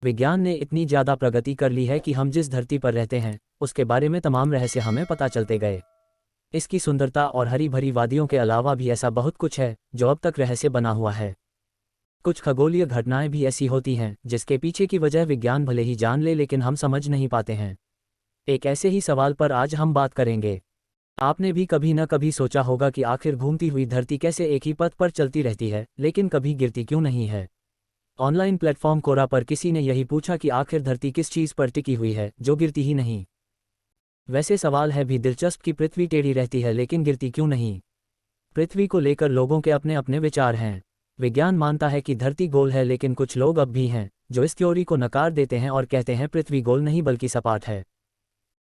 विज्ञान ने इतनी ज़्यादा प्रगति कर ली है कि हम जिस धरती पर रहते हैं उसके बारे में तमाम रहस्य हमें पता चलते गए। इसकी सुंदरता और हरी भरी वादियों के अलावा भी ऐसा बहुत कुछ है जो अब तक रहस्य बना हुआ है। कुछ खगोलीय घटनाएं भी ऐसी होती हैं जिसके पीछे की वजह विज्ञान भले ही जान ले लेकिन हम समझ नहीं पाते हैं। एक ऐसे ही सवाल पर आज हम बात करेंगे। आपने भी कभी न कभी सोचा होगा कि आखिर घूमती हुई धरती कैसे एक ही पथ पर चलती रहती है लेकिन कभी गिरती क्यों नहीं है। ऑनलाइन प्लेटफॉर्म कोरा पर किसी ने यही पूछा कि आखिर धरती किस चीज़ पर टिकी हुई है जो गिरती ही नहीं। वैसे सवाल है भी दिलचस्प कि पृथ्वी टेढ़ी रहती है लेकिन गिरती क्यों नहीं। पृथ्वी को लेकर लोगों के अपने अपने विचार हैं। विज्ञान मानता है कि धरती गोल है लेकिन कुछ लोग अब भी हैं जो इस थ्योरी को नकार देते हैं और कहते हैं पृथ्वी गोल नहीं बल्कि सपाट है।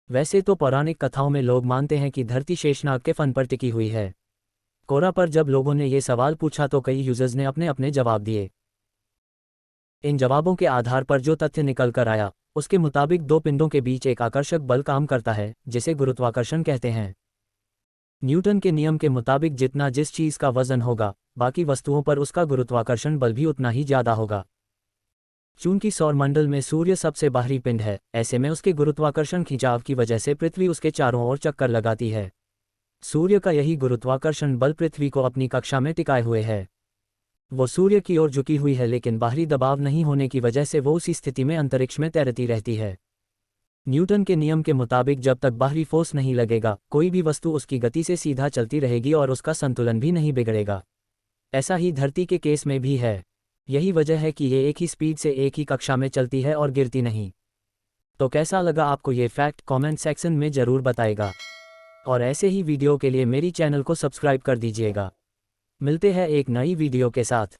वैसे तो पौराणिक कथाओं में लोग मानते हैं कि धरती शेषनाग के फन पर टिकी हुई है। कोरा पर जब लोगों ने ये सवाल पूछा तो कई यूजर्स ने अपने अपने जवाब दिए। इन जवाबों के आधार पर जो तथ्य निकल कर आया उसके मुताबिक दो पिंडों के बीच एक आकर्षक बल काम करता है जिसे गुरुत्वाकर्षण कहते हैं। न्यूटन के नियम के मुताबिक जितना जिस चीज़ का वजन होगा बाकी वस्तुओं पर उसका गुरुत्वाकर्षण बल भी उतना ही ज़्यादा होगा। चूंकि सौरमंडल में सूर्य सबसे बाहरी पिंड है, ऐसे में उसके गुरुत्वाकर्षण खिंचाव की वजह से पृथ्वी उसके चारों ओर चक्कर लगाती है। सूर्य का यही गुरुत्वाकर्षण बल पृथ्वी को अपनी कक्षा में टिकाए हुए है। वो सूर्य की ओर झुकी हुई है लेकिन बाहरी दबाव नहीं होने की वजह से वो उसी स्थिति में अंतरिक्ष में तैरती रहती है। न्यूटन के नियम के मुताबिक जब तक बाहरी फोर्स नहीं लगेगा कोई भी वस्तु उसकी गति से सीधा चलती रहेगी और उसका संतुलन भी नहीं बिगड़ेगा। ऐसा ही धरती के केस में भी है। यही वजह है कि ये एक ही स्पीड से एक ही कक्षा में चलती है और गिरती नहीं। तो कैसा लगा आपको ये फैक्ट कमेंट सेक्शन में ज़रूर बताएगा। और ऐसे ही वीडियो के लिए मेरी चैनल को सब्सक्राइब कर दीजिएगा। मिलते हैं एक नई वीडियो के साथ।